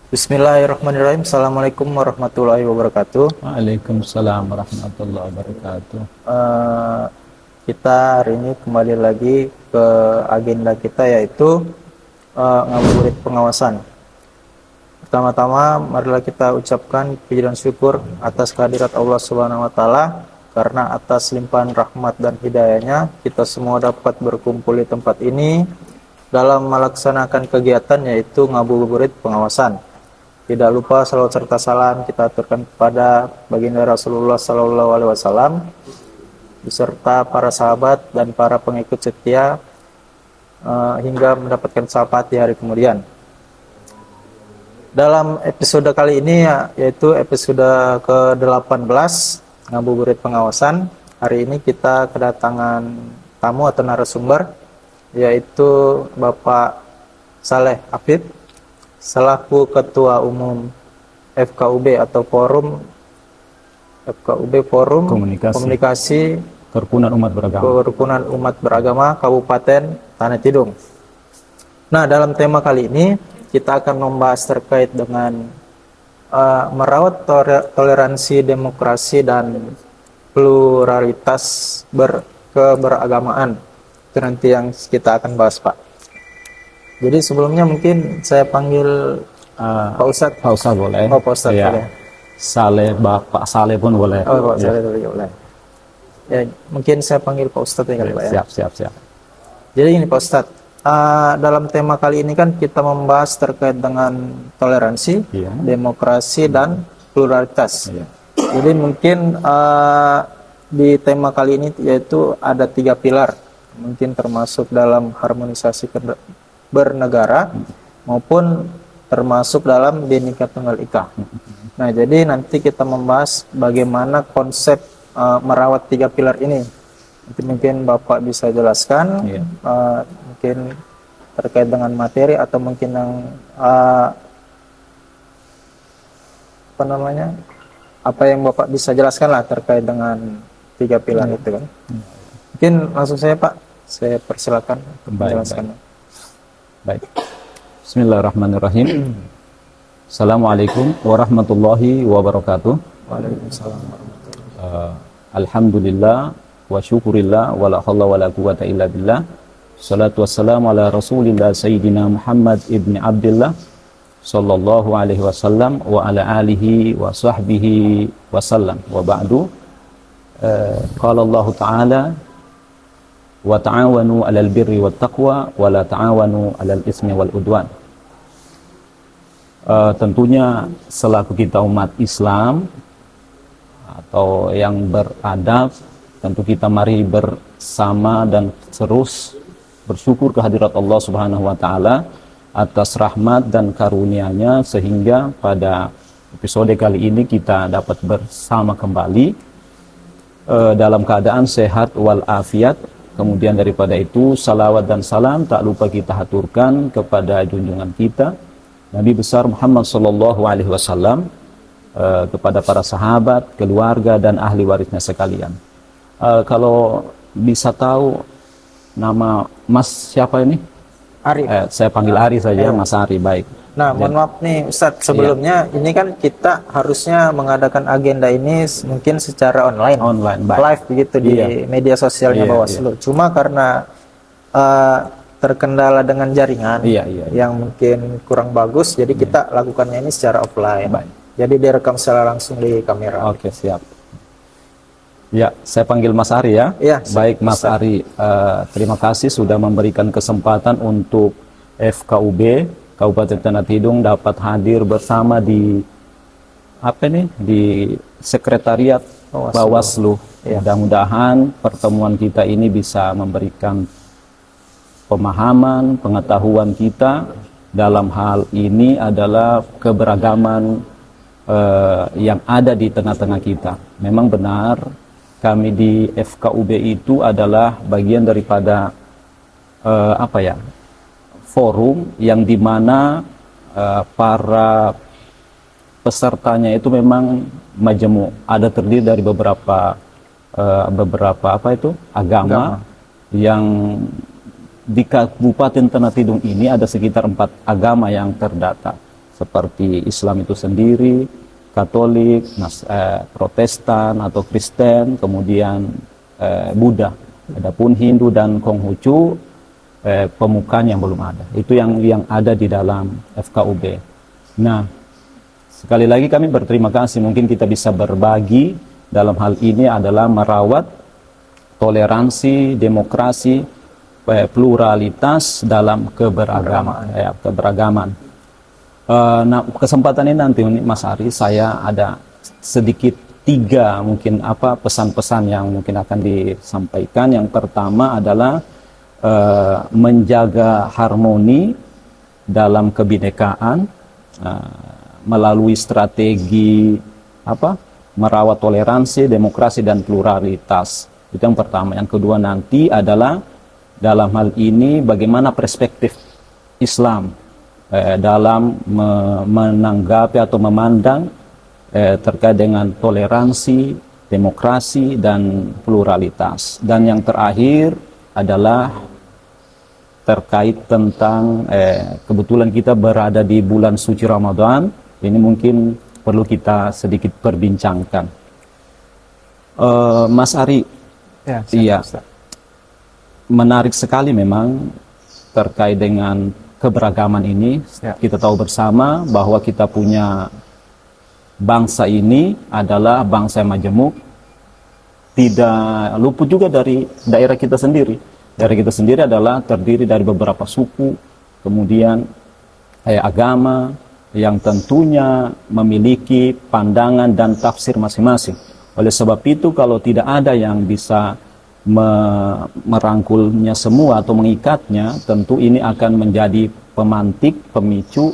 Bismillahirrahmanirrahim. Assalamualaikum warahmatullahi wabarakatuh. Waalaikumsalam warahmatullahi wabarakatuh. Eh, kita hari ini kembali lagi ke agenda kita, yaitu ngabuburit pengawasan. Pertama-tama, marilah kita ucapkan puji dan syukur atas kehadirat Allah Subhanahu wa Ta'ala, karena atas limpahan rahmat dan hidayahnya kita semua dapat berkumpul di tempat ini dalam melaksanakan kegiatan, yaitu ngabuburit pengawasan. Tidak lupa salawat serta salam kita aturkan kepada baginda Rasulullah Sallallahu Alaihi Wasallam beserta para sahabat dan para pengikut setia hingga mendapatkan syafaat di hari kemudian. Dalam episode kali ini, yaitu episode ke-18 ngabuburit pengawasan, hari ini kita kedatangan tamu atau narasumber, yaitu Bapak Saleh Afif selaku Ketua Umum FKUB atau Forum Komunikasi Kerukunan Umat Beragama Kabupaten Tanah Tidung. Nah, dalam tema kali ini kita akan membahas terkait dengan merawat toleransi, demokrasi, dan pluralitas keberagamaan. Itu nanti yang kita akan bahas, Pak. Jadi sebelumnya mungkin saya panggil Pak Ustadz. Pak Ustadz boleh. Oh, Pak Ustadz ya. boleh. Saleh, Bapak Saleh pun boleh. Oh, Pak ya. Saleh boleh. Ya, mungkin saya panggil Pak Ustadz ya kali, Pak, ya. Siap. Jadi ini Pak Ustadz, dalam tema kali ini kan kita membahas terkait dengan toleransi, Iya. demokrasi, dan pluralitas. Iya. Jadi mungkin di tema kali ini yaitu ada 3 pilar, mungkin termasuk dalam harmonisasi bernegara maupun termasuk dalam Bhinneka Tunggal Ika. Nah, jadi nanti kita membahas bagaimana konsep merawat 3 pilar ini. Nanti mungkin Bapak bisa jelaskan, Iya. mungkin terkait dengan materi atau mungkin yang apa yang Bapak bisa jelaskan lah terkait dengan 3 pilar itu kan. Mungkin langsung saya, Pak, saya persilakan untuk menjelaskan. Baik. Bismillahirrahmanirrahim. Assalamualaikum warahmatullahi wabarakatuh. Waalaikumsalam. Alhamdulillah wa syukurillah wa la haula wa la quwata illa billah. Salatu wassalamu ala Rasulillah Sayyidina Muhammad ibn Abdullah sallallahu alaihi wasallam wa ala alihi wa sahbihi wasallam. Wa ba'du. Qala Allah Ta'ala wa ta'awanu 'alal birri wat taqwa wa la ta'awanu 'alal ismi wal udwan. Tentunya selaku kita umat Islam atau yang beradab, tentu kita mari bersama dan terus bersyukur kehadirat Allah Subhanahu wa taala atas rahmat dan karunia-Nya, sehingga pada episode kali ini kita dapat bersama kembali dalam keadaan sehat walafiat. Kemudian daripada itu, salawat dan salam tak lupa kita haturkan kepada junjungan kita Nabi besar Muhammad sallallahu alaihi wasallam, kepada para sahabat, keluarga, dan ahli warisnya sekalian. Kalau bisa tahu nama Mas siapa ini? Ari. Saya panggil Ari saja, Mas Ari. Baik. Nah, mohon maaf nih Ustadz, sebelumnya ini kan kita harusnya mengadakan agenda ini mungkin secara online, baik. live begitu di media sosialnya Bawaslu. Cuma karena terkendala dengan jaringan yang mungkin kurang bagus, jadi kita lakukannya ini secara offline. Baik. Jadi direkam secara langsung di kamera. Oke, siap. Ya, saya panggil Mas Ari ya. Ya, baik Mas Ari, terima kasih sudah memberikan kesempatan untuk FKUB Kabupaten Tanah Tidung dapat hadir bersama di di sekretariat Bawaslu. Mudah-mudahan pertemuan kita ini bisa memberikan pemahaman, pengetahuan kita dalam hal ini adalah keberagaman yang ada di tengah-tengah kita. Memang benar, kami di FKUB itu adalah bagian daripada forum yang dimana para pesertanya itu memang majemu, ada terdiri dari beberapa agama yang di Kabupaten Tanah Tidung ini ada sekitar 4 agama yang terdata. seperti Islam itu sendiri, Katolik, Protestan atau Kristen, kemudian Buddha. Adapun Hindu dan Konghucu, pemukanya belum ada. Itu yang ada di dalam FKUB. Nah, sekali lagi kami berterima kasih, mungkin kita bisa berbagi dalam hal ini adalah merawat toleransi, demokrasi, pluralitas dalam keberagaman. Nah, kesempatan ini nanti Mas Ari, saya ada sedikit 3 mungkin pesan-pesan yang mungkin akan disampaikan. Yang pertama adalah menjaga harmoni dalam kebinekaan melalui strategi merawat toleransi, demokrasi dan pluralitas. Itu yang pertama. Yang kedua nanti adalah dalam hal ini bagaimana perspektif Islam dalam menanggapi atau memandang terkait dengan toleransi, demokrasi, dan pluralitas. Dan yang terakhir adalah terkait tentang kebetulan kita berada di bulan suci Ramadan, ini mungkin perlu kita sedikit perbincangkan. Mas Ari, iya, menarik sekali memang terkait dengan keberagaman ini. Kita tahu bersama bahwa kita punya bangsa ini adalah bangsa yang majemuk, tidak luput juga dari daerah kita sendiri. Daerah kita sendiri adalah terdiri dari beberapa suku, kemudian agama yang tentunya memiliki pandangan dan tafsir masing-masing. Oleh sebab itu, kalau tidak ada yang bisa merangkulnya semua atau mengikatnya, tentu ini akan menjadi pemantik, pemicu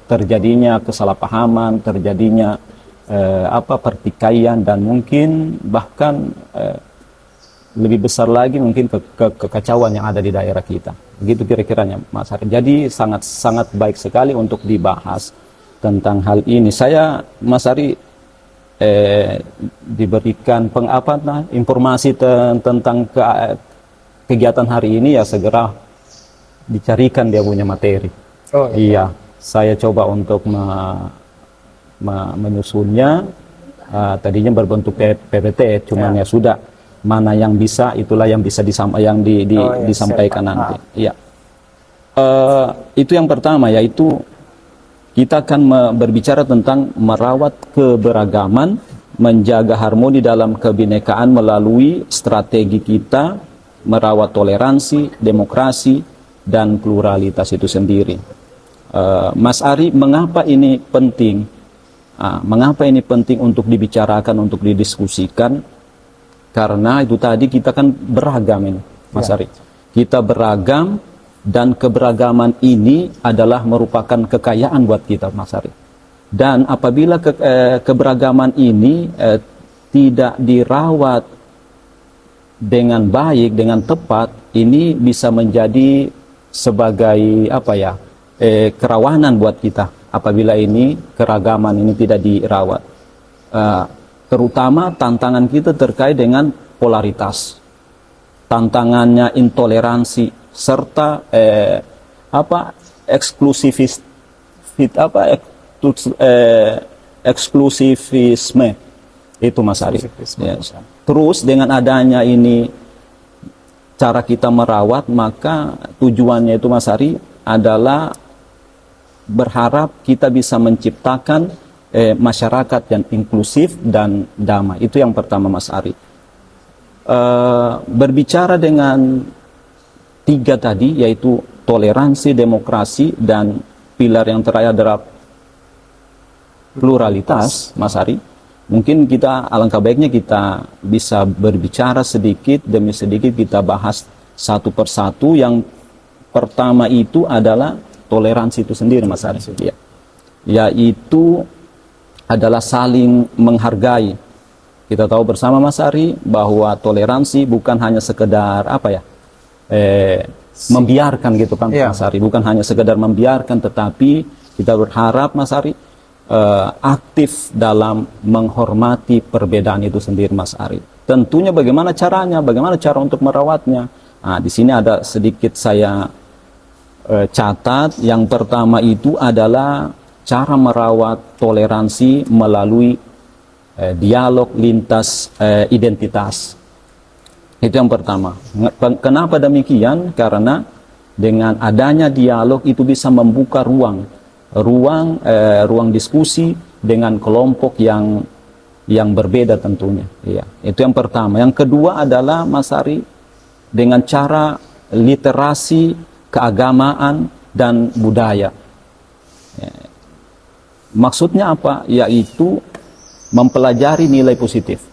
terjadinya kesalahpahaman, terjadinya pertikaian, dan mungkin bahkan lebih besar lagi mungkin kekacauan yang ada di daerah kita. Begitu kira-kiranya Mas Ari. Jadi sangat baik sekali untuk dibahas tentang hal ini. Saya, Mas Ari, diberikan informasi tentang kegiatan hari ini, ya segera dicarikan dia punya materi. Iya, saya coba untuk menyusunnya. Tadinya berbentuk PPT, cuman ya sudah, mana yang bisa itulah yang bisa disampaikan nanti. Iya. Itu yang pertama, yaitu kita akan berbicara tentang merawat keberagaman, menjaga harmoni dalam kebinekaan melalui strategi kita merawat toleransi, demokrasi, dan pluralitas itu sendiri. Mas Ari, mengapa ini penting? Mengapa ini penting untuk dibicarakan, untuk didiskusikan? Karena itu tadi kita kan beragam ini, Mas Ari. Kita beragam, dan keberagaman ini adalah merupakan kekayaan buat kita, Mas Ari. Dan apabila keberagaman ini tidak dirawat dengan baik, dengan tepat, ini bisa menjadi sebagai kerawanan buat kita apabila ini keragaman ini tidak dirawat. Terutama tantangan kita terkait dengan polaritas, tantangannya intoleransi, serta eksklusivisme itu, Mas Ari. Ya. Terus dengan adanya ini cara kita merawat, maka tujuannya itu, Mas Ari, adalah berharap kita bisa menciptakan masyarakat yang inklusif dan damai. Itu yang pertama, Mas Ari. Berbicara dengan 3 tadi, yaitu toleransi, demokrasi, dan pilar yang terakhir adalah pluralitas, Mas Ari. Mungkin kita, alangkah baiknya kita bisa berbicara sedikit demi sedikit, kita bahas satu persatu. Yang pertama itu adalah toleransi itu sendiri, Mas Ari. Ya. Yaitu adalah saling menghargai. Kita tahu bersama, Mas Ari, bahwa toleransi bukan hanya sekedar membiarkan gitu kan, Mas Ari. Bukan hanya sekedar membiarkan, tetapi kita berharap, Mas Ari, aktif dalam menghormati perbedaan itu sendiri, Mas Ari. Tentunya bagaimana caranya, bagaimana cara untuk merawatnya. Nah, di sini ada sedikit saya catat. Yang pertama itu adalah cara merawat toleransi melalui dialog lintas identitas. Itu yang pertama. Kenapa demikian? Karena dengan adanya dialog itu bisa membuka ruang diskusi dengan kelompok yang berbeda tentunya. Iya, itu yang pertama. Yang kedua adalah Mas Ari, dengan cara literasi keagamaan dan budaya. Maksudnya apa? Yaitu mempelajari nilai positif.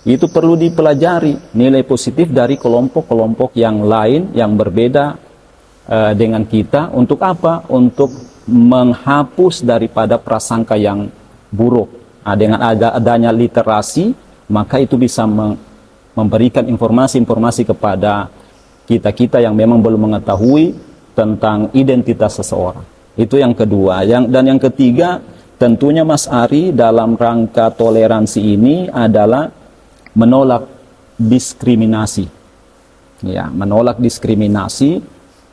Itu perlu dipelajari nilai positif dari kelompok-kelompok yang lain yang berbeda dengan kita. Untuk apa? Untuk menghapus daripada prasangka yang buruk. Nah, dengan adanya literasi, maka itu bisa memberikan informasi-informasi kepada kita-kita yang memang belum mengetahui tentang identitas seseorang. Itu yang kedua. Dan yang ketiga, tentunya Mas Ari, dalam rangka toleransi ini adalah menolak diskriminasi. Ya, menolak diskriminasi.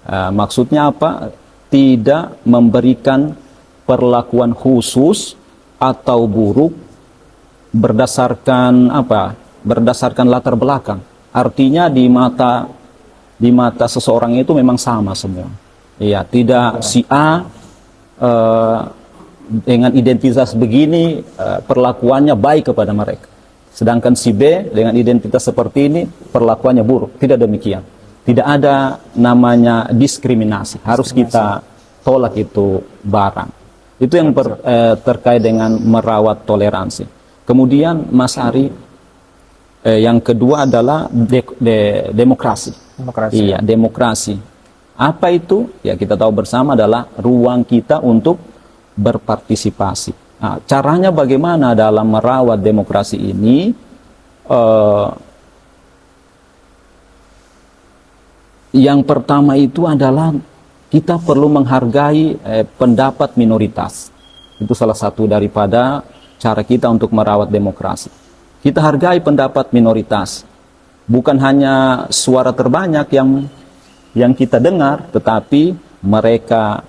Maksudnya apa? Tidak memberikan perlakuan khusus atau buruk berdasarkan apa? Berdasarkan latar belakang. Artinya di mata seseorang itu memang sama semua. Iya, tidak si A dengan identitas begini perlakuannya baik kepada mereka. Sedangkan si B dengan identitas seperti ini perlakuannya buruk. Tidak demikian. Tidak ada namanya diskriminasi. Harus kita tolak itu barang. Itu yang terkait dengan merawat toleransi. Kemudian Mas Ari, yang kedua adalah demokrasi. Iya, demokrasi. Apa itu? Ya, kita tahu bersama adalah ruang kita untuk berpartisipasi. Nah, caranya bagaimana dalam merawat demokrasi ini? Yang pertama itu adalah kita perlu menghargai pendapat minoritas. Itu salah satu daripada cara kita untuk merawat demokrasi. Kita hargai pendapat minoritas. Bukan hanya suara terbanyak yang kita dengar, tetapi mereka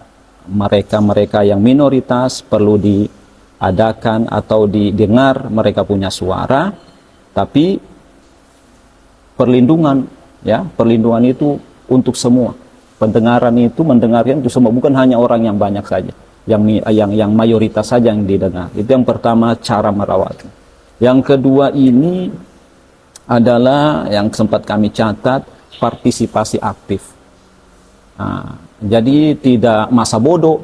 yang minoritas perlu diadakan atau didengar, mereka punya suara. Tapi perlindungan itu untuk semua. Pendengaran itu mendengarkan itu semua, bukan hanya orang yang banyak saja, yang mayoritas saja yang didengar. Itu yang pertama, cara merawatnya. Yang kedua ini adalah yang sempat kami catat, partisipasi aktif. Nah, jadi tidak masa bodoh,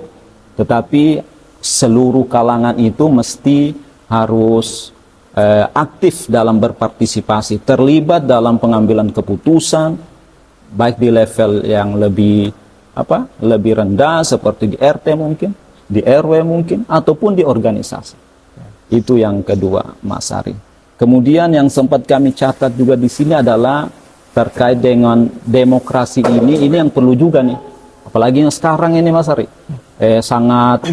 tetapi seluruh kalangan itu mesti harus aktif dalam berpartisipasi, terlibat dalam pengambilan keputusan, baik di level yang lebih rendah seperti di RT mungkin, di RW mungkin, ataupun di organisasi. Itu yang kedua, Mas Ari. Kemudian yang sempat kami catat juga di sini adalah terkait dengan demokrasi ini yang perlu juga nih, apalagi yang sekarang ini Mas Ari, sangat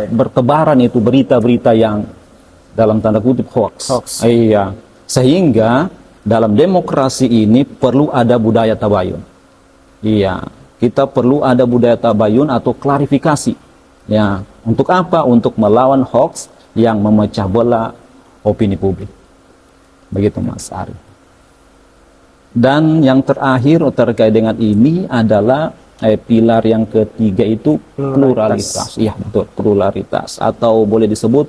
bertebaran itu berita-berita yang dalam tanda kutip hoax. Iya, sehingga dalam demokrasi ini perlu ada budaya tabayun. Iya, kita perlu ada budaya tabayun atau klarifikasi. Ya, untuk apa? Untuk melawan hoax yang memecah belah opini publik. Begitu Mas Ari. Dan yang terakhir terkait dengan ini adalah pilar yang ketiga itu pluralitas. Iya, betul, pluralitas atau boleh disebut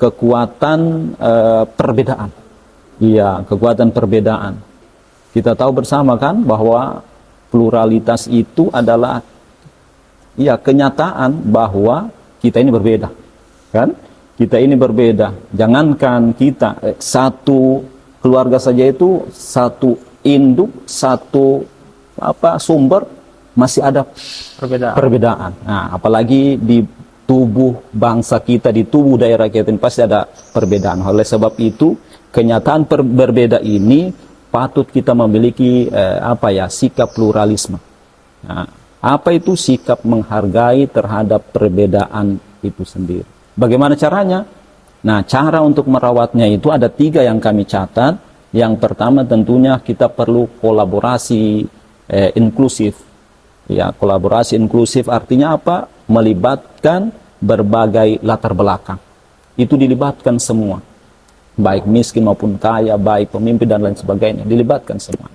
kekuatan perbedaan. Iya, kekuatan perbedaan. Kita tahu bersama kan bahwa pluralitas itu adalah kenyataan bahwa kita ini berbeda. Kan? Kita ini berbeda. Jangankan kita satu keluarga saja itu satu induk, satu sumber masih ada perbedaan. Nah, apalagi di tubuh bangsa kita, di tubuh daerah kita ini pasti ada perbedaan. Oleh sebab itu, kenyataan berbeda ini patut kita memiliki sikap pluralisme. Nah, apa itu sikap menghargai terhadap perbedaan itu sendiri? Bagaimana caranya? Nah, cara untuk merawatnya itu ada 3 yang kami catat. Yang pertama tentunya kita perlu kolaborasi inklusif. Ya, kolaborasi inklusif artinya apa? Melibatkan berbagai latar belakang. Itu dilibatkan semua, baik miskin maupun kaya, baik pemimpin dan lain sebagainya, dilibatkan semua.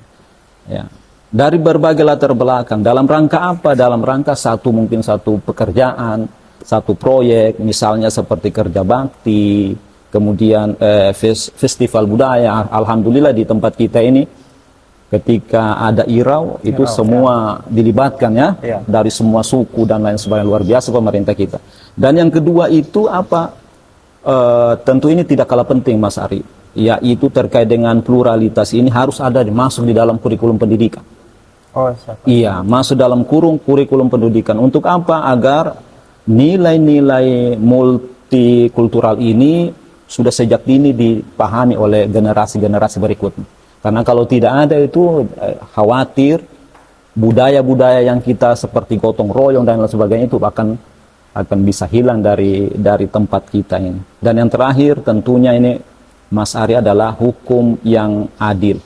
Ya. Dari berbagai latar belakang, dalam rangka apa? Dalam rangka mungkin satu pekerjaan, satu proyek, misalnya seperti kerja bakti, kemudian festival budaya. Alhamdulillah di tempat kita ini, ketika ada irau, itu semua dilibatkan ya, dari semua suku dan lain sebagainya. Luar biasa pemerintah kita. Dan yang kedua itu apa? Tentu ini tidak kalah penting, Mas Ari, yaitu terkait dengan pluralitas ini harus ada masuk di dalam kurikulum pendidikan. Iya, masuk dalam kurikulum pendidikan. Untuk apa? Agar nilai-nilai multikultural ini sudah sejak dini dipahami oleh generasi-generasi berikutnya. Karena kalau tidak ada itu khawatir budaya-budaya yang kita seperti gotong royong dan lain sebagainya itu akan bisa hilang dari tempat kita ini. Dan yang terakhir tentunya ini, Mas Ari, adalah hukum yang adil.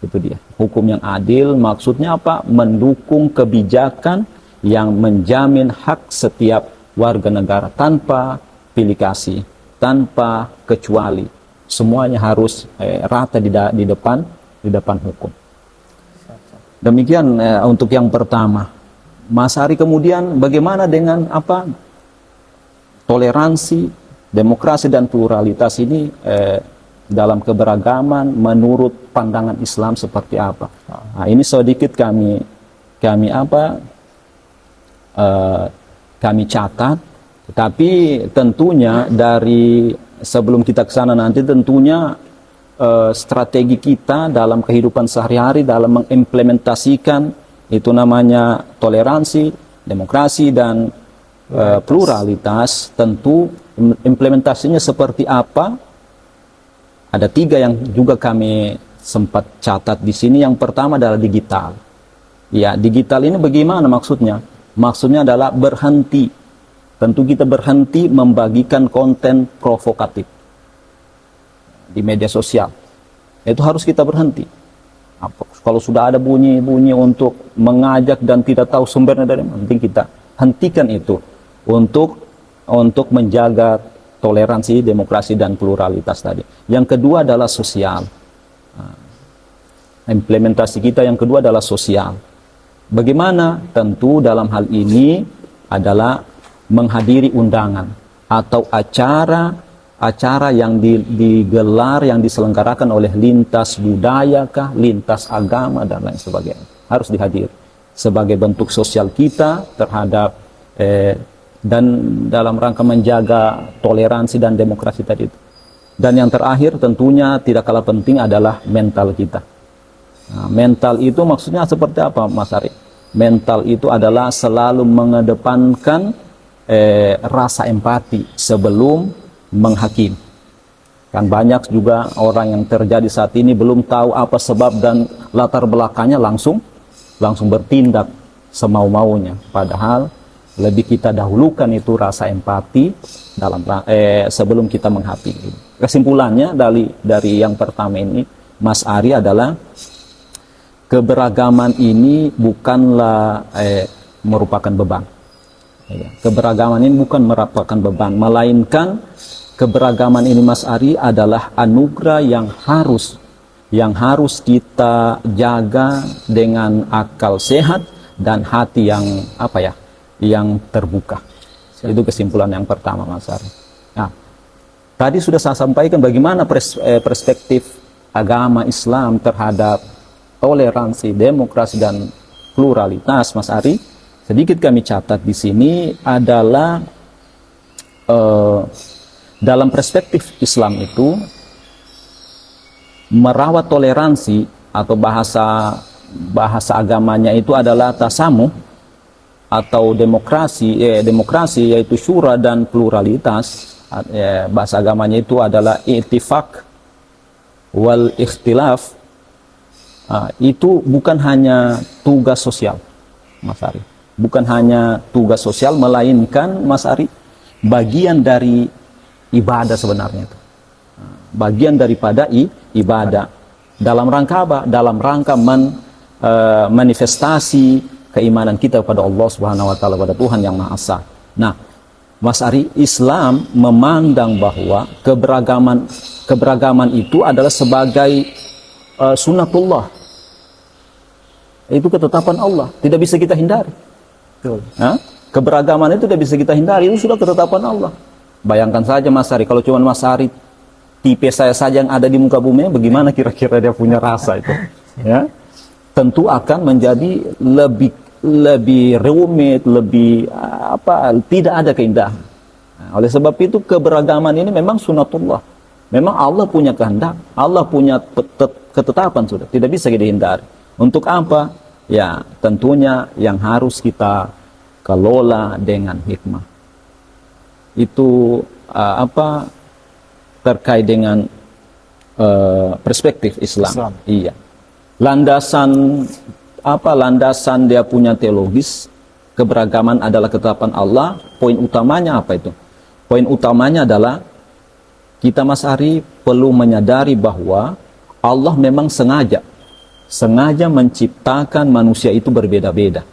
Itu dia, hukum yang adil maksudnya apa? Mendukung kebijakan yang menjamin hak setiap warga negara tanpa pilih kasih, tanpa kecuali. Semuanya harus rata di depan hukum. Demikian untuk yang pertama. Mas Ari, kemudian bagaimana dengan apa? Toleransi, demokrasi dan pluralitas ini dalam keberagaman menurut pandangan Islam seperti apa? Nah, ini sedikit kami catat, tapi tentunya dari sebelum kita ke sana nanti tentunya strategi kita dalam kehidupan sehari-hari dalam mengimplementasikan itu namanya toleransi, demokrasi dan pluralitas, tentu implementasinya seperti apa? Ada 3 yang juga kami sempat catat di sini. Yang pertama adalah digital. Ya, digital ini bagaimana maksudnya? Maksudnya adalah berhenti. Tentu kita berhenti membagikan konten provokatif di media sosial. Itu harus kita berhenti. Kalau sudah ada bunyi-bunyi untuk mengajak dan tidak tahu sumbernya dari mana, penting kita hentikan itu untuk menjaga toleransi, demokrasi dan pluralitas tadi. Yang kedua adalah sosial. Implementasi kita yang kedua adalah sosial. Bagaimana? Tentu dalam hal ini adalah menghadiri undangan atau acara yang digelar, yang diselenggarakan oleh lintas budaya kah, lintas agama dan lain sebagainya, harus dihadiri sebagai bentuk sosial kita terhadap dan dalam rangka menjaga toleransi dan demokrasi tadi itu. Dan yang terakhir tentunya tidak kalah penting adalah mental kita. Nah, mental itu maksudnya seperti apa, Mas Ari? Mental itu adalah selalu mengedepankan rasa empati sebelum menghakimi. Kan banyak juga orang yang terjadi saat ini belum tahu apa sebab dan latar belakangnya langsung bertindak semau-maunya. Padahal lebih kita dahulukan itu rasa empati sebelum kita menghakimi. Kesimpulannya dari yang pertama ini, Mas Ari, adalah keberagaman ini bukanlah merupakan beban. Keberagaman ini bukan merupakan beban, melainkan keberagaman ini, Mas Ari, adalah anugerah yang harus kita jaga dengan akal sehat dan hati yang terbuka. Itu kesimpulan yang pertama, Mas Ari. Nah, tadi sudah saya sampaikan bagaimana perspektif agama Islam terhadap toleransi, demokrasi dan pluralitas, Mas Ari. Sedikit kami catat di sini adalah dalam perspektif Islam itu merawat toleransi atau bahasa agamanya itu adalah tasamuh atau demokrasi yaitu syura dan pluralitas. Bahasa agamanya itu adalah i'tifaq wal ikhtilaf. Itu bukan hanya tugas sosial, Mas Ari. Bukan hanya tugas sosial, melainkan, Mas Ari, bagian dari ibadah sebenarnya itu. Bagian daripada ibadah. Dalam rangka apa? Dalam rangka manifestasi keimanan kita kepada Allah Subhanahu wa taala, pada Tuhan yang Maha Esa. Nah, Mas Ari, Islam memandang bahwa keberagaman itu adalah sebagai sunatullah. Itu ketetapan Allah, tidak bisa kita hindari. Betul. Keberagaman itu tidak bisa kita hindari, itu sudah ketetapan Allah. Bayangkan saja Mas Ari, kalau cuma Mas Ari tipe saya saja yang ada di muka bumi, bagaimana kira-kira dia punya rasa itu? Ya, tentu akan menjadi lebih rumit, lebih tidak ada keindahan. Nah, oleh sebab itu keberagaman ini memang sunatullah. Memang Allah punya kehendak, Allah punya ketetapan sudah, tidak bisa dihindari. Untuk apa? Ya, tentunya yang harus kita kelola dengan hikmah. Itu terkait dengan perspektif Islam. Iya. Landasan dia punya teologis, keberagaman adalah ketetapan Allah. Poin utamanya apa itu? Poin utamanya adalah kita Mas Ari perlu menyadari bahwa Allah memang sengaja menciptakan manusia itu berbeda-beda.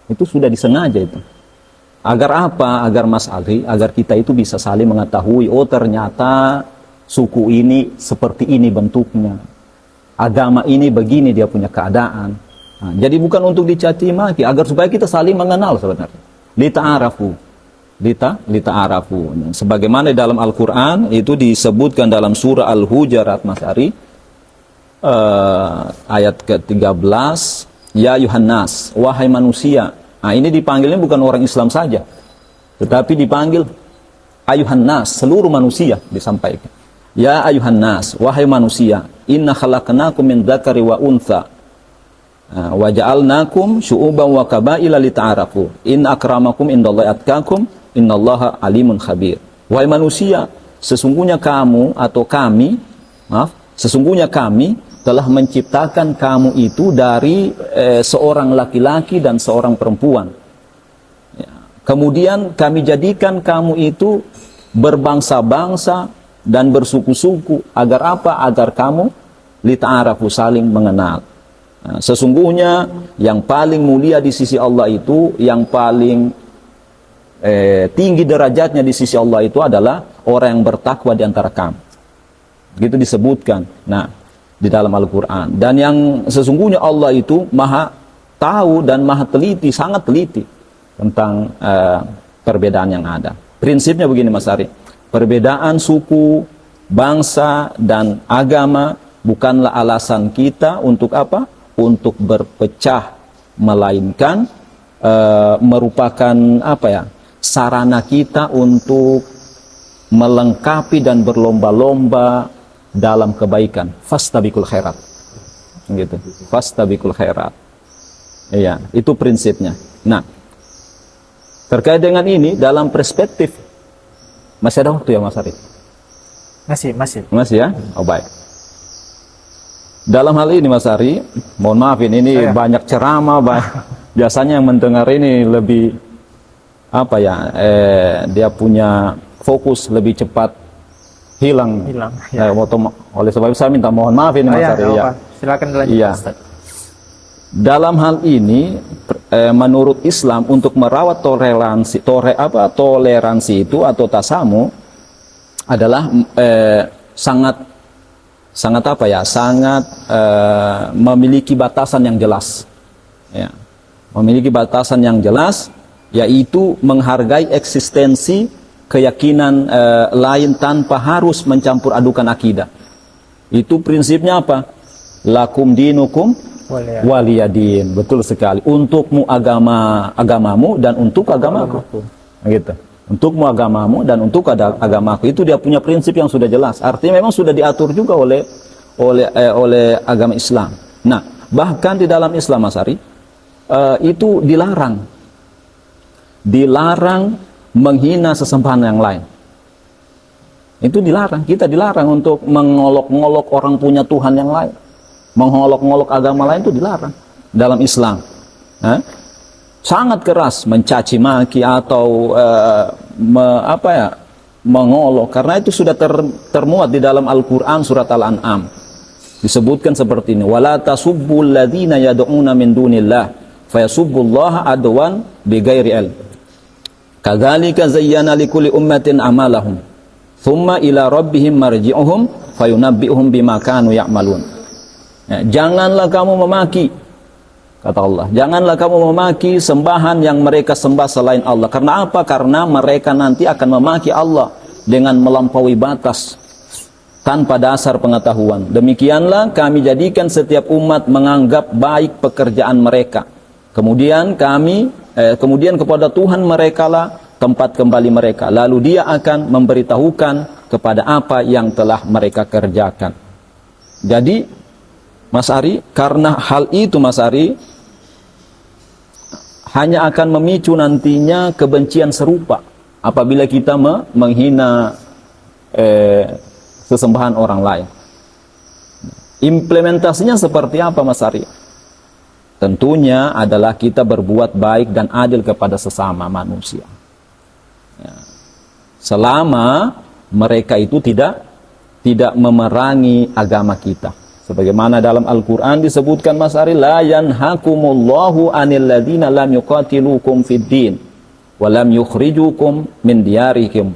Itu sudah disengaja itu. Agar apa? Agar Mas Ari, agar kita itu bisa saling mengetahui, oh ternyata suku ini seperti ini bentuknya. Agama ini begini dia punya keadaan. Nah, jadi bukan untuk dicaci maki, agar supaya kita saling mengenal sebenarnya. Lita'arafu. Lita'arafu. Sebagaimana dalam Al-Quran itu disebutkan dalam surah Al-Hujarat Mas Ari, ayat ke-13, ya Yuhannas, wahai manusia. Nah, ini dipanggilnya bukan orang Islam saja, tetapi dipanggil ayuhannas, seluruh manusia disampaikan. Ya ayuhannas, wahai manusia, inna khalaqnakum min dzakari wa untha wa ja'alnakum syu'uban wa qabaila lita'arafu. Inna akramakum indallahi atqakum, innallaha alimun khabir. Wahai manusia, sesungguhnya kamu atau kami, sesungguhnya kami telah menciptakan kamu itu dari seorang laki-laki dan seorang perempuan. Ya. Kemudian kami jadikan kamu itu berbangsa-bangsa dan bersuku-suku. Agar apa? Agar kamu lita'arafu, saling mengenal. Nah, sesungguhnya yang paling mulia di sisi Allah itu, yang paling tinggi derajatnya di sisi Allah itu adalah orang yang bertakwa di antara kamu. Gitu disebutkan. Nah, di dalam Al-Quran. Dan yang sesungguhnya Allah itu maha tahu dan maha teliti, sangat teliti tentang perbedaan yang ada. Prinsipnya begini Mas Ari, perbedaan suku, bangsa, dan agama bukanlah alasan kita untuk apa? Untuk berpecah, melainkan merupakan sarana kita untuk melengkapi dan berlomba-lomba dalam kebaikan. Fastabiqul khairat. Gitu. Fastabiqul khairat. Iya, itu prinsipnya. Nah, terkait dengan ini dalam perspektif, masih ada waktu ya Mas Arif? Masih ya? Oh baik. Dalam hal ini Mas Ari, mohon maaf ini banyak ceramah, biasanya yang mendengar ini lebih dia punya fokus lebih cepat hilang. Ya. Oleh sebab itu saya minta mohon maaf ini Mas Ari. Ya. Silakan dilanjutkan. Iya. Dalam hal ini menurut Islam untuk merawat toleransi itu atau tasamu adalah sangat memiliki batasan yang jelas. Ya. Memiliki batasan yang jelas, yaitu menghargai eksistensi keyakinan lain tanpa harus mencampur adukan akidah. Itu prinsipnya apa? Lakum dinukum waliyadin. Betul sekali. Untukmu agamamu dan untuk agamaku. Gitu. Untukmu agamamu dan untuk agamaku. Itu dia punya prinsip yang sudah jelas. Artinya memang sudah diatur juga oleh agama Islam. Nah, bahkan di dalam Islam Mas Ari, itu dilarang menghina sesembahan yang lain. Itu dilarang. Kita dilarang untuk mengolok-ngolok orang punya Tuhan yang lain. Mengolok-ngolok agama lain itu dilarang dalam Islam. Sangat keras mencaci maki atau mengolok, karena itu sudah termuat di dalam Al-Qur'an surat Al-An'am. Disebutkan seperti ini, wala tasubbul ladzina yad'una min dunillah fayasubbullaha adwan bighairi ilm. Kadzalika zayyana likulli ummatin amalahum thumma ila rabbihim marji'uhum fayunabbi'uhum bima kanu ya'malun. Ya, janganlah kamu memaki, kata Allah, janganlah kamu memaki sembahan yang mereka sembah selain Allah. Karena apa? Karena mereka nanti akan memaki Allah dengan melampaui batas tanpa dasar pengetahuan. Demikianlah kami jadikan setiap umat menganggap baik pekerjaan mereka. Kemudian kepada Tuhan mereka lah tempat kembali mereka. Lalu Dia akan memberitahukan kepada apa yang telah mereka kerjakan. Jadi, Mas Ari, karena hal itu Mas Ari hanya akan memicu nantinya kebencian serupa apabila kita menghina sesembahan orang lain. Implementasinya seperti apa Mas Ari? Tentunya adalah kita berbuat baik dan adil kepada sesama manusia. Ya. Selama mereka itu tidak memerangi agama kita. Sebagaimana dalam Al-Quran disebutkan Mas Ari, la yanhakumullahu anil ladina lam yuqatilukum fid din wa lam yukhrijukum min diyarikum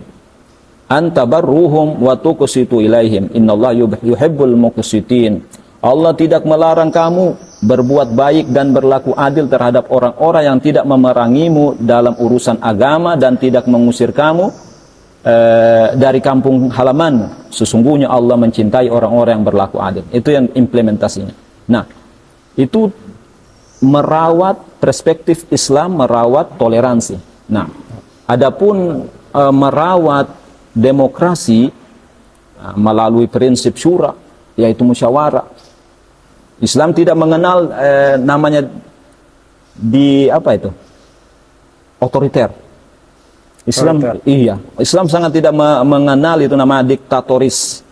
an tabarruhum wa tuqsitu ilaihim innallaha yuhibbul muqsitin. Allah tidak melarang kamu berbuat baik dan berlaku adil terhadap orang-orang yang tidak memerangimu dalam urusan agama dan tidak mengusir kamu dari kampung halamanmu. Sesungguhnya Allah mencintai orang-orang yang berlaku adil. Itu yang implementasinya. Nah, itu merawat perspektif Islam, merawat toleransi. Nah, adapun merawat demokrasi melalui prinsip syura, yaitu musyawarah. Islam tidak mengenal namanya otoriter. Islam sangat tidak mengenal itu nama diktatoris.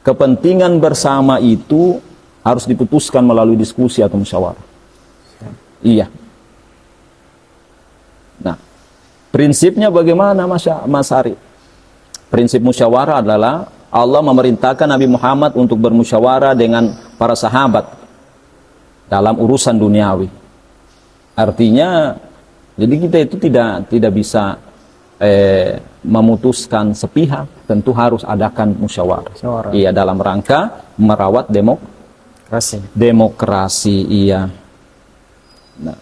Kepentingan bersama itu harus diputuskan melalui diskusi atau musyawarah. Iya. Nah, prinsipnya bagaimana Mas Ari? Prinsip musyawarah adalah Allah memerintahkan Nabi Muhammad untuk bermusyawarah dengan para sahabat dalam urusan duniawi. Artinya, jadi kita itu tidak bisa memutuskan sepihak, tentu harus adakan musyawarah. Iya, dalam rangka merawat demokrasi. Iya. Nah,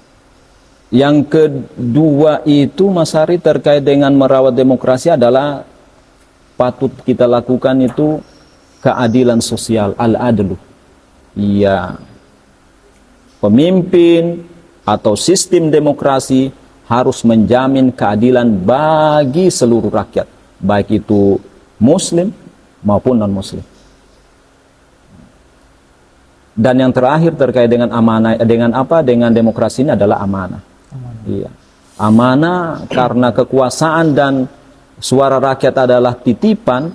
yang kedua itu Mas Ari terkait dengan merawat demokrasi adalah patut kita lakukan itu keadilan sosial, al-adlu. Iya. Pemimpin atau sistem demokrasi harus menjamin keadilan bagi seluruh rakyat, baik itu muslim maupun non-muslim. Dan yang terakhir terkait dengan amanah, dengan demokrasi ini adalah amanah. Iya. Amanah karena kekuasaan dan suara rakyat adalah titipan,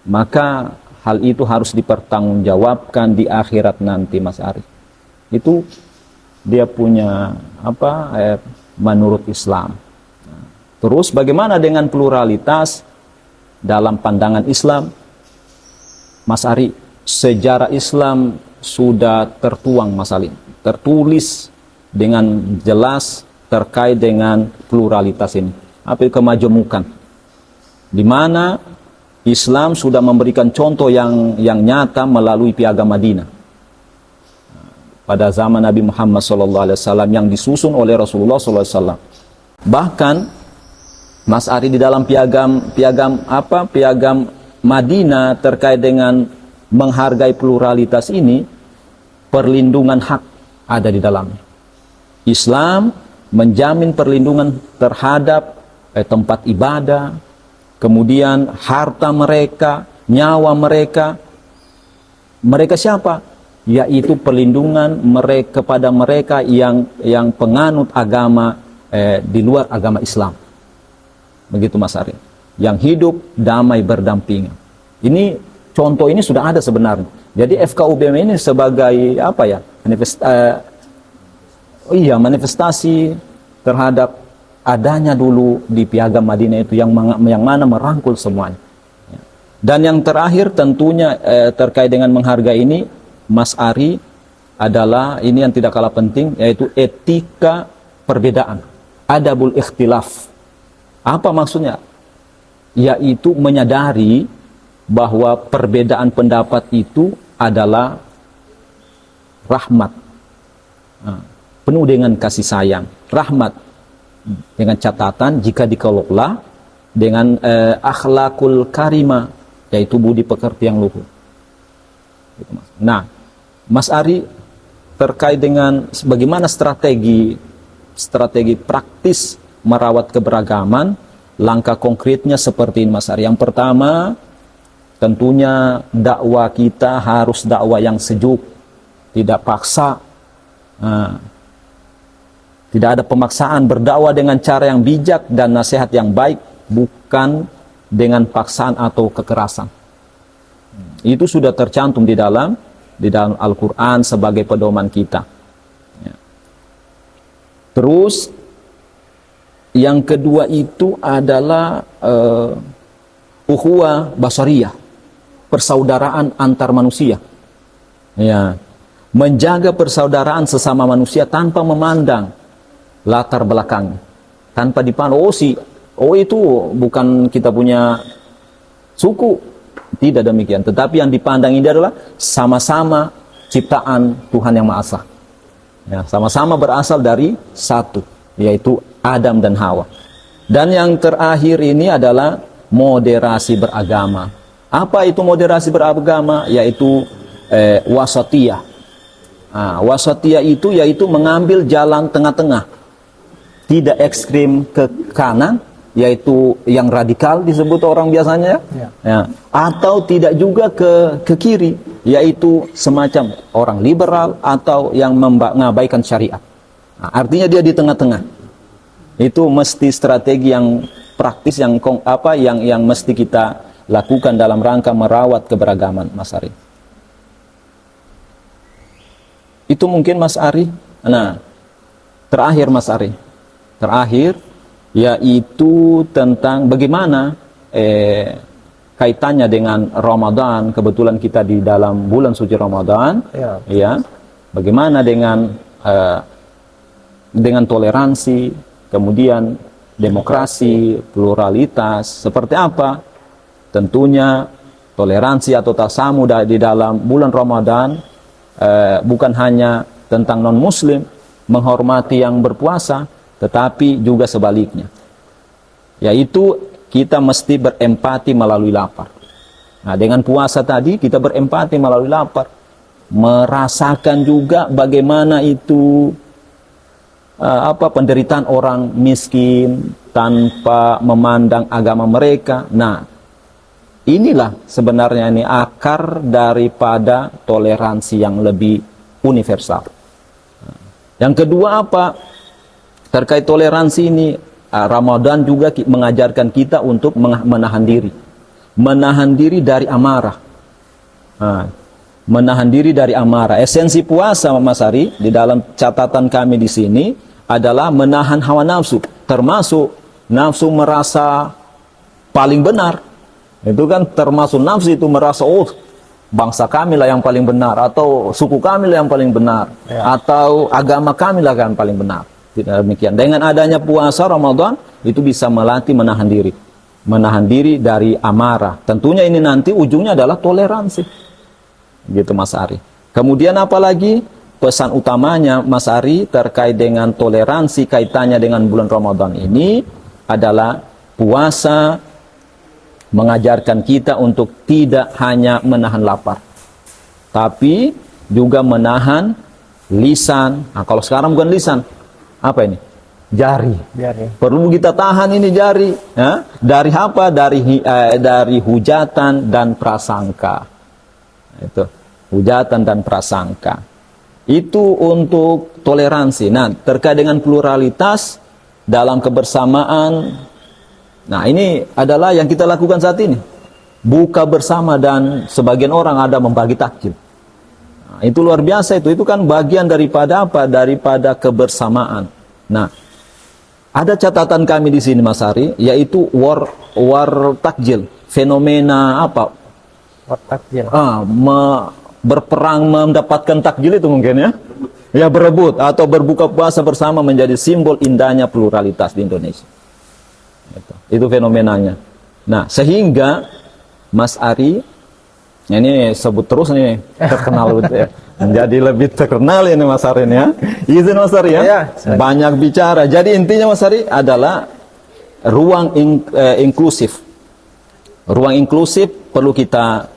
maka hal itu harus dipertanggungjawabkan di akhirat nanti Mas Ari. Itu dia punya menurut Islam. Terus bagaimana dengan pluralitas dalam pandangan Islam? Mas Ari, sejarah Islam sudah tertuang Mas Ali, tertulis dengan jelas terkait dengan pluralitas ini. Apa kemajemukan? Di mana Islam sudah memberikan contoh yang nyata melalui Piagam Madinah pada zaman Nabi Muhammad SAW yang disusun oleh Rasulullah SAW. Bahkan Mas Ari di dalam piagam Madinah terkait dengan menghargai pluralitas ini, perlindungan hak ada di dalamnya. Islam menjamin perlindungan terhadap tempat ibadah, kemudian harta mereka, nyawa mereka. Mereka siapa? Yaitu perlindungan kepada mereka yang penganut agama di luar agama Islam. Begitu Mas Ari. Yang hidup damai berdampingan. Ini contoh ini sudah ada sebenarnya. Jadi FKUBM ini sebagai manifestasi terhadap adanya dulu di Piagam Madinah itu yang mana merangkul semuanya. Dan yang terakhir tentunya terkait dengan menghargai ini Mas Ari adalah ini yang tidak kalah penting, yaitu etika perbedaan. adabul ikhtilaf. Apa maksudnya? Yaitu menyadari bahwa perbedaan pendapat itu adalah rahmat. Penuh dengan kasih sayang, rahmat. Dengan catatan jika dikelola dengan akhlakul karimah, yaitu budi pekerti yang luhur. Nah, Mas Ari, terkait dengan bagaimana strategi praktis merawat keberagaman, langkah konkretnya seperti ini, Mas Ari. Yang pertama, tentunya dakwah kita harus dakwah yang sejuk, tidak paksa, tidak ada pemaksaan, berdakwah dengan cara yang bijak dan nasihat yang baik, bukan dengan paksaan atau kekerasan. Itu sudah tercantum di dalam Al-Quran sebagai pedoman kita. Ya. Terus yang kedua itu adalah ukhuwah basariyah, persaudaraan antar manusia. Ya. Menjaga persaudaraan sesama manusia tanpa memandang latar belakang, tanpa dipandang itu bukan kita punya suku. Tidak demikian, tetapi yang dipandang ini adalah sama-sama ciptaan Tuhan Yang Maha Esa. Ya, sama-sama berasal dari satu, yaitu Adam dan Hawa. Dan yang terakhir ini adalah moderasi beragama. Apa itu moderasi beragama? Yaitu wasatiyah. Wasatiyah itu yaitu mengambil jalan tengah-tengah, tidak ekstrim ke kanan, yaitu yang radikal disebut orang biasanya, ya. Atau tidak juga ke kiri, yaitu semacam orang liberal atau yang mengabaikan syariat. Artinya dia di tengah-tengah. Itu mesti strategi yang praktis yang mesti kita lakukan dalam rangka merawat keberagaman, Mas Ari. Itu mungkin, Mas Ari. Nah, terakhir, Mas Ari. Terakhir, yaitu tentang bagaimana kaitannya dengan Ramadan. Kebetulan kita di dalam bulan suci Ramadan, ya. Bagaimana dengan toleransi, kemudian demokrasi, pluralitas, seperti apa? Tentunya toleransi atau tasamu di dalam bulan Ramadan bukan hanya tentang non-muslim menghormati yang berpuasa, tetapi juga sebaliknya, yaitu kita mesti berempati melalui lapar. Nah, dengan puasa tadi kita berempati melalui lapar, merasakan juga bagaimana itu penderitaan orang miskin tanpa memandang agama mereka. Nah, inilah sebenarnya ini akar daripada toleransi yang lebih universal. Yang kedua apa? Terkait toleransi ini, Ramadan juga mengajarkan kita untuk menahan diri. Menahan diri dari amarah. Menahan diri dari amarah. Esensi puasa, Mas Ari, di dalam catatan kami di sini adalah menahan hawa nafsu. Termasuk nafsu merasa paling benar. Itu kan termasuk nafsu itu merasa, bangsa kami lah yang paling benar, atau suku kami lah yang paling benar, atau agama kami lah yang paling benar. Tidak demikian. Dengan adanya puasa Ramadan itu bisa melatih menahan diri dari amarah. Tentunya ini nanti ujungnya adalah toleransi, gitu Mas Ari. Kemudian apalagi pesan utamanya Mas Ari terkait dengan toleransi kaitannya dengan bulan Ramadan ini adalah puasa mengajarkan kita untuk tidak hanya menahan lapar, tapi juga menahan lisan. Nah, kalau sekarang bukan lisan, apa ini? Jari. Perlu kita tahan ini jari. Ya? Dari apa? Dari hujatan dan prasangka. Itu hujatan dan prasangka. Itu untuk toleransi. Nah, terkait dengan pluralitas dalam kebersamaan. Nah, ini adalah yang kita lakukan saat ini. Buka bersama dan sebagian orang ada membagi takjil. Nah, itu luar biasa itu. Itu kan bagian daripada apa? Daripada kebersamaan. Nah, ada catatan kami di sini Mas Ari, yaitu war takjil. Fenomena apa? War takjil. Berperang mendapatkan takjil itu mungkin ya. Ya, berebut atau berbuka puasa bersama menjadi simbol indahnya pluralitas di Indonesia. Itu fenomenanya. Nah, sehingga Mas Ari, ini sebut terus nih, terkenal betul ya. Menjadi lebih terkenal ini Mas Ari ya. Izin Mas Ari ya. Ya, banyak bicara. Jadi intinya Mas Ari adalah ruang inklusif. Ruang inklusif perlu kita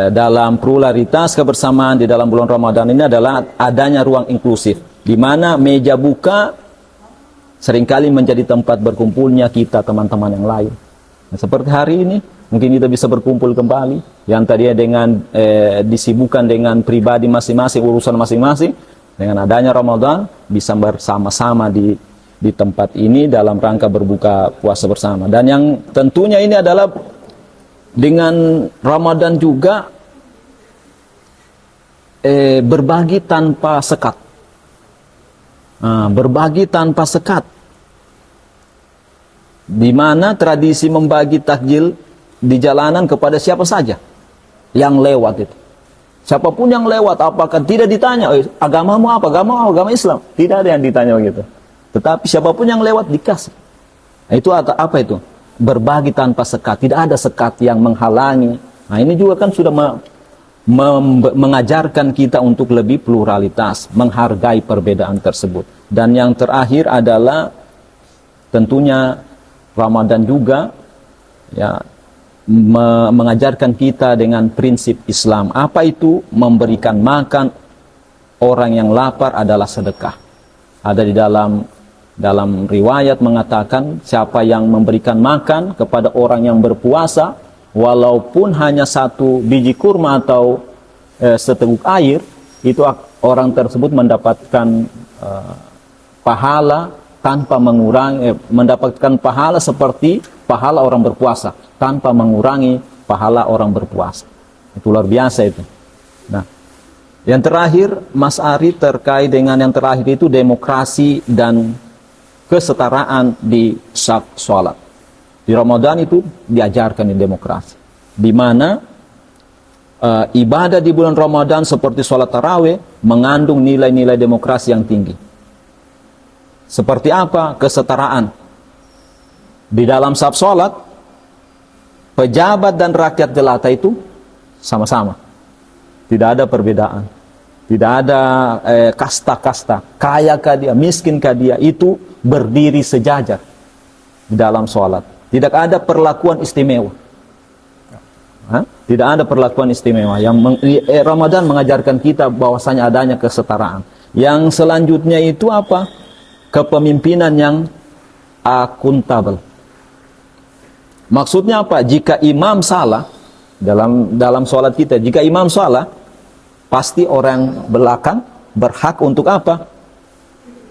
dalam pluralitas kebersamaan di dalam bulan Ramadan ini adalah adanya ruang inklusif, di mana meja buka seringkali menjadi tempat berkumpulnya kita teman-teman yang lain. Nah, seperti hari ini mungkin kita bisa berkumpul kembali yang tadinya dengan disibukkan dengan pribadi masing-masing, urusan masing-masing. Dengan adanya Ramadan bisa bersama-sama di tempat ini dalam rangka berbuka puasa bersama. Dan yang tentunya ini adalah dengan Ramadan juga berbagi tanpa sekat. Berbagi tanpa sekat. Di mana tradisi membagi takjil di jalanan kepada siapa saja yang lewat itu. Siapapun yang lewat, apakah tidak ditanya, agamamu apa? Agama Islam. Tidak ada yang ditanya begitu. Tetapi siapapun yang lewat dikasih. Nah, itu apa itu? Berbagi tanpa sekat, tidak ada sekat yang menghalangi. Nah, ini juga kan sudah mengajarkan kita untuk lebih pluralitas, menghargai perbedaan tersebut. Dan yang terakhir adalah tentunya Ramadan juga ya mengajarkan kita dengan prinsip Islam. Apa itu? Memberikan makan orang yang lapar adalah sedekah. Ada di dalam riwayat mengatakan siapa yang memberikan makan kepada orang yang berpuasa walaupun hanya 1 biji kurma atau seteguk air, itu orang tersebut mendapatkan pahala tanpa mengurangi, mendapatkan pahala seperti pahala orang berpuasa tanpa mengurangi pahala orang berpuasa. Itu luar biasa itu. Nah, yang terakhir Mas Ari terkait dengan yang terakhir itu demokrasi dan kesetaraan di saat sholat. Di Ramadan itu diajarkan di demokrasi, di mana ibadah di bulan Ramadan seperti sholat tarawih mengandung nilai-nilai demokrasi yang tinggi. Seperti apa? Kesetaraan. Di dalam saat sholat, pejabat dan rakyat jelata itu sama-sama. Tidak ada perbedaan. Tidak ada kasta-kasta, kaya kah dia, miskin kah dia, itu berdiri sejajar di dalam sholat. Tidak ada perlakuan istimewa. Tidak ada perlakuan istimewa. Ramadan mengajarkan kita bahwasanya adanya kesetaraan. Yang selanjutnya itu apa? Kepemimpinan yang akuntabel. Maksudnya apa? Jika imam salah dalam sholat kita, jika imam salah, pasti orang belakang berhak untuk apa?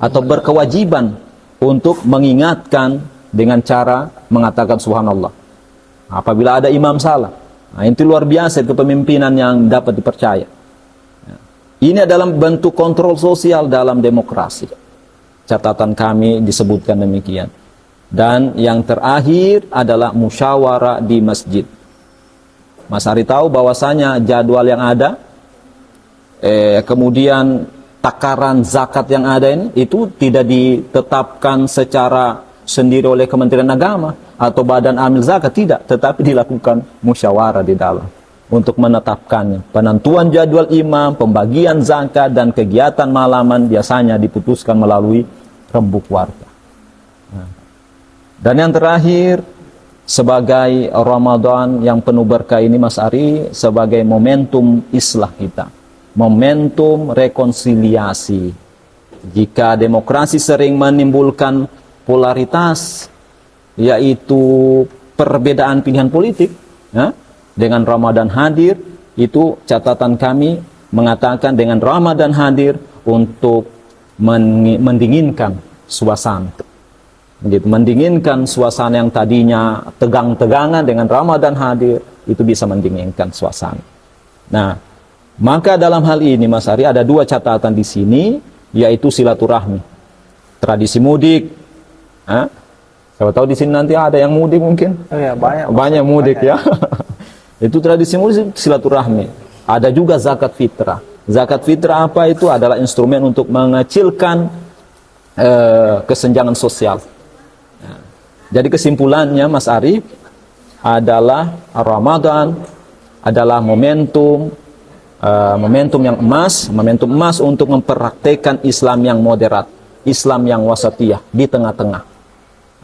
Atau berkewajiban untuk mengingatkan dengan cara mengatakan subhanallah apabila ada imam salah. Nah, itu luar biasa kepemimpinan yang dapat dipercaya. Ini adalah bentuk kontrol sosial dalam demokrasi. Catatan kami disebutkan demikian. Dan yang terakhir adalah musyawarah di masjid. Mas Ari tahu bahwasanya jadwal yang ada, kemudian takaran zakat yang ada ini, itu tidak ditetapkan secara sendiri oleh Kementerian Agama atau Badan Amil Zakat, tidak, tetapi dilakukan musyawarah di dalam untuk menetapkannya. Penentuan jadwal imam, pembagian zakat, dan kegiatan malaman biasanya diputuskan melalui rembuk warga. Dan yang terakhir, sebagai Ramadan yang penuh berkah ini Mas Ari, sebagai momentum islah kita, momentum rekonsiliasi. Jika demokrasi sering menimbulkan polaritas, yaitu perbedaan pilihan politik, ya, dengan Ramadan hadir, itu catatan kami mengatakan dengan Ramadan hadir untuk mendinginkan suasana. Gitu, mendinginkan suasana yang tadinya tegang-tegangan, dengan Ramadan hadir, itu bisa mendinginkan suasana. Nah, maka dalam hal ini Mas Ari ada 2 catatan di sini, yaitu silaturahmi, tradisi mudik. Siapa tahu di sini nanti ada yang mudik mungkin. Oh ya, banyak mudik banyak. Ya. Itu tradisi mudik, silaturahmi. Ada juga zakat fitrah. Zakat fitrah apa itu? Adalah instrumen untuk mengecilkan kesenjangan sosial. Jadi kesimpulannya Mas Arif adalah Ramadan adalah momentum yang momentum emas untuk mempraktekkan Islam yang moderat, Islam yang wasatiyah, di tengah-tengah.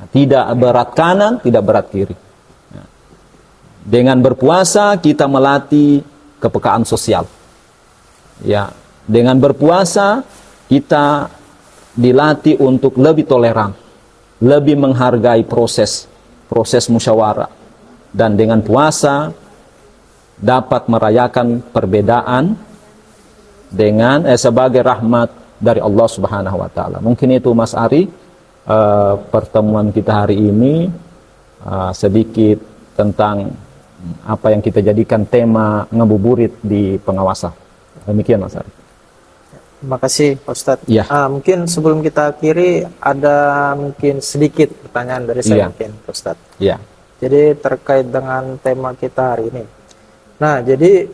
Tidak berat kanan, tidak berat kiri. Dengan berpuasa kita melatih kepekaan sosial. Ya, dengan berpuasa kita dilatih untuk lebih toleran, lebih menghargai proses musyawarah, dan dengan puasa dapat merayakan perbedaan dengan sebagai rahmat dari Allah Subhanahu wa taala. Mungkin itu Mas Ari, pertemuan kita hari ini sedikit tentang apa yang kita jadikan tema ngabuburit di pengawasan. Demikian Mas Ari. Terima kasih Pak Ustadz. Ya. Mungkin sebelum kita akhiri ada mungkin sedikit pertanyaan dari saya mungkin Pak Ustadz. Ya. Jadi terkait dengan tema kita hari ini. Nah, jadi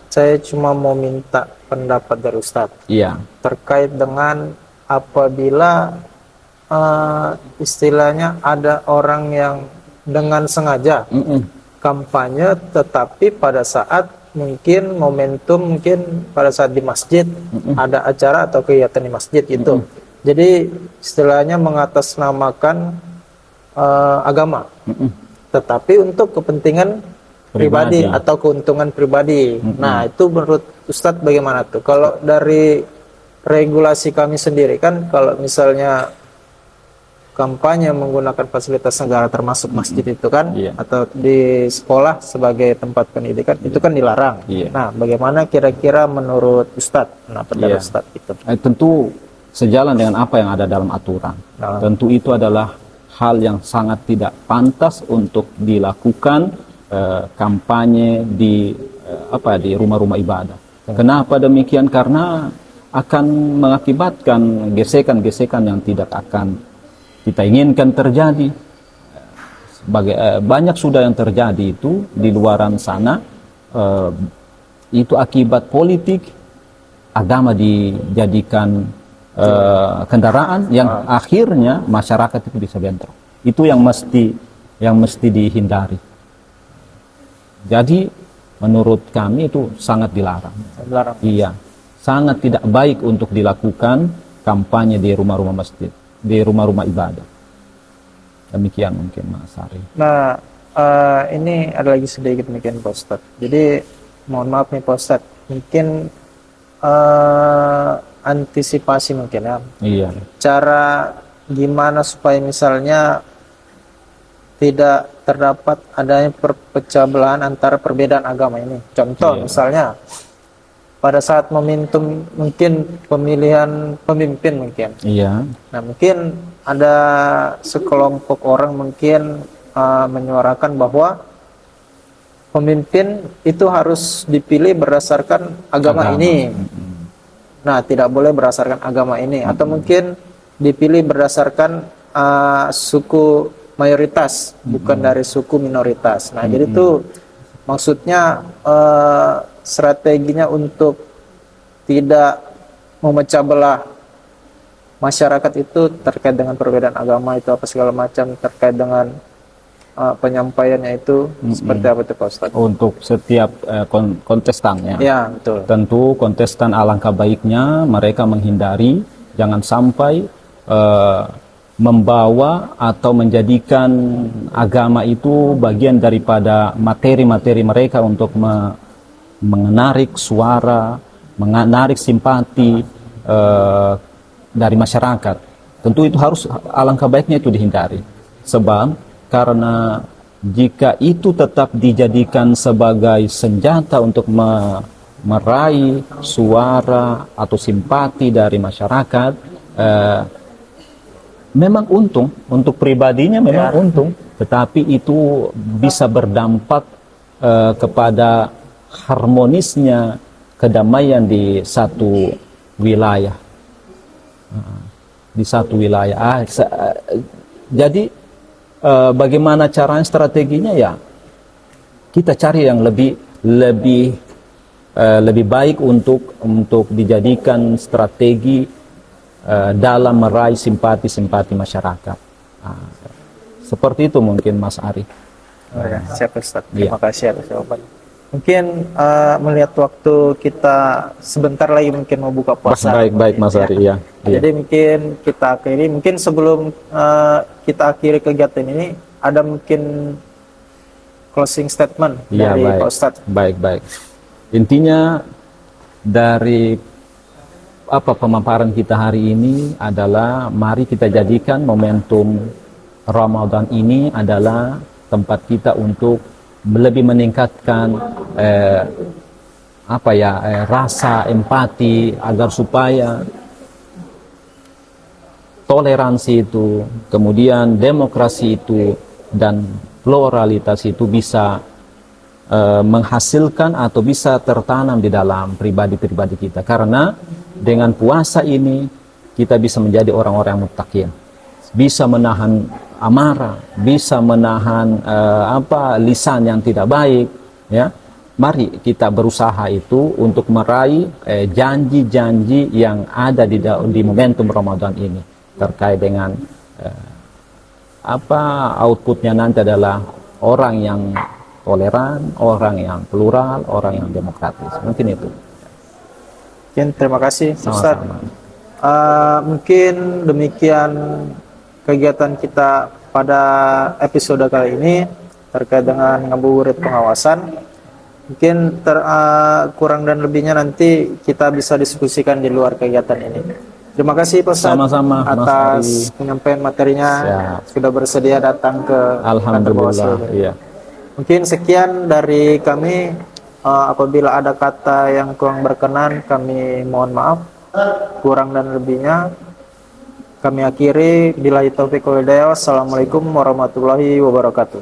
saya cuma mau minta pendapat dari Ustadz. Iya. Terkait dengan apabila istilahnya ada orang yang dengan sengaja kampanye, tetapi pada saat mungkin momentum pada saat di masjid ada acara atau kegiatan di masjid itu. Jadi istilahnya mengatasnamakan agama. Tetapi untuk kepentingan pribadi atau keuntungan pribadi. Nah, itu menurut Ustadz bagaimana tuh? Kalau dari regulasi kami sendiri kan, kalau misalnya kampanye menggunakan fasilitas negara termasuk masjid itu kan, atau di sekolah sebagai tempat pendidikan itu kan dilarang. Nah, bagaimana kira-kira menurut Ustadz? Nah, pendapat Ustadz itu? Tentu sejalan dengan apa yang ada dalam aturan. Tentu itu adalah hal yang sangat tidak pantas untuk dilakukan kampanye di rumah-rumah ibadah. Kenapa demikian? Karena akan mengakibatkan gesekan-gesekan yang tidak akan kita inginkan terjadi. Banyak sudah yang terjadi itu di luaran sana, itu akibat politik, agama dijadikan kendaraan yang akhirnya masyarakat itu bisa bentrok. Itu yang mesti dihindari. Jadi menurut kami itu sangat dilarang. Iya, sangat tidak baik untuk dilakukan kampanye di rumah-rumah masjid, di rumah-rumah ibadah. Demikian mungkin Mas Ari. Nah, ini ada lagi sedikit mungkin Pak Ustadz. Jadi mohon maaf nih Pak Ustadz, mungkin antisipasi mungkin ya. Iya. Cara gimana supaya misalnya tidak terdapat adanya perpecah belahan antara perbedaan agama ini. Contoh misalnya pada saat momentum mungkin pemilihan pemimpin mungkin. Iya. Nah, mungkin ada sekelompok orang mungkin menyuarakan bahwa pemimpin itu harus dipilih berdasarkan agama ini. Nah, tidak boleh berdasarkan agama ini, atau mungkin dipilih berdasarkan suku mayoritas, bukan dari suku minoritas. Nah, jadi itu maksudnya strateginya untuk tidak memecah belah masyarakat itu terkait dengan perbedaan agama itu apa segala macam, terkait dengan penyampaiannya itu seperti apa itu Pak Ustadz? Untuk setiap kontestannya. Ya, betul. Tentu kontestan alangkah baiknya mereka menghindari, jangan sampai membawa atau menjadikan agama itu bagian daripada materi-materi mereka untuk menarik suara, menarik simpati dari masyarakat. Tentu itu harus, alangkah baiknya itu dihindari. Sebab karena jika itu tetap dijadikan sebagai senjata untuk meraih suara atau simpati dari masyarakat, memang untung, untuk pribadinya memang untung, tetapi itu bisa berdampak kepada harmonisnya kedamaian di satu wilayah. Jadi bagaimana caranya, strateginya ya kita cari yang lebih lebih baik untuk dijadikan strategi dalam meraih simpati-simpati masyarakat. Nah, seperti itu mungkin Mas Ari. Oh ya, siap Ustaz. Iya. Terima kasih atas jawabannya. Mungkin melihat waktu kita sebentar lagi mungkin mau buka puasa. Baik Mas Ari, ya. Jadi mungkin kita akhiri, mungkin sebelum kita akhiri kegiatan ini, ada mungkin closing statement Iya, dari baik. Pak Ustadz. Baik. Intinya dari pemaparan kita hari ini adalah mari kita jadikan momentum Ramadan ini adalah tempat kita untuk lebih meningkatkan rasa empati agar supaya toleransi itu, kemudian demokrasi itu, dan pluralitas itu bisa menghasilkan atau bisa tertanam di dalam pribadi-pribadi kita. Karena dengan puasa ini kita bisa menjadi orang-orang yang muttaqin, bisa menahan amarah, bisa menahan lisan yang tidak baik, ya. Mari kita berusaha itu untuk meraih janji-janji yang ada di momentum Ramadan ini terkait dengan outputnya nanti adalah orang yang toleran, orang yang plural, orang yang demokratis. Mungkin itu. Mungkin terima kasih Ustadz. Sama-sama. Mungkin demikian kegiatan kita pada episode kali ini terkait dengan ngabuburit pengawasan. Mungkin kurang dan lebihnya nanti kita bisa diskusikan di luar kegiatan ini. Terima kasih Pak Ustadz Sama-sama, Mas atas Ari. penyampaian materinya. Siap. Sudah bersedia datang ke kantor Bawaslu. Alhamdulillah, iya. Mungkin sekian dari kami. Apabila ada kata yang kurang berkenan, kami mohon maaf. Kurang dan lebihnya kami akhiri. Billahi taufiq wal hidayah. Wassalamualaikum warahmatullahi wabarakatuh.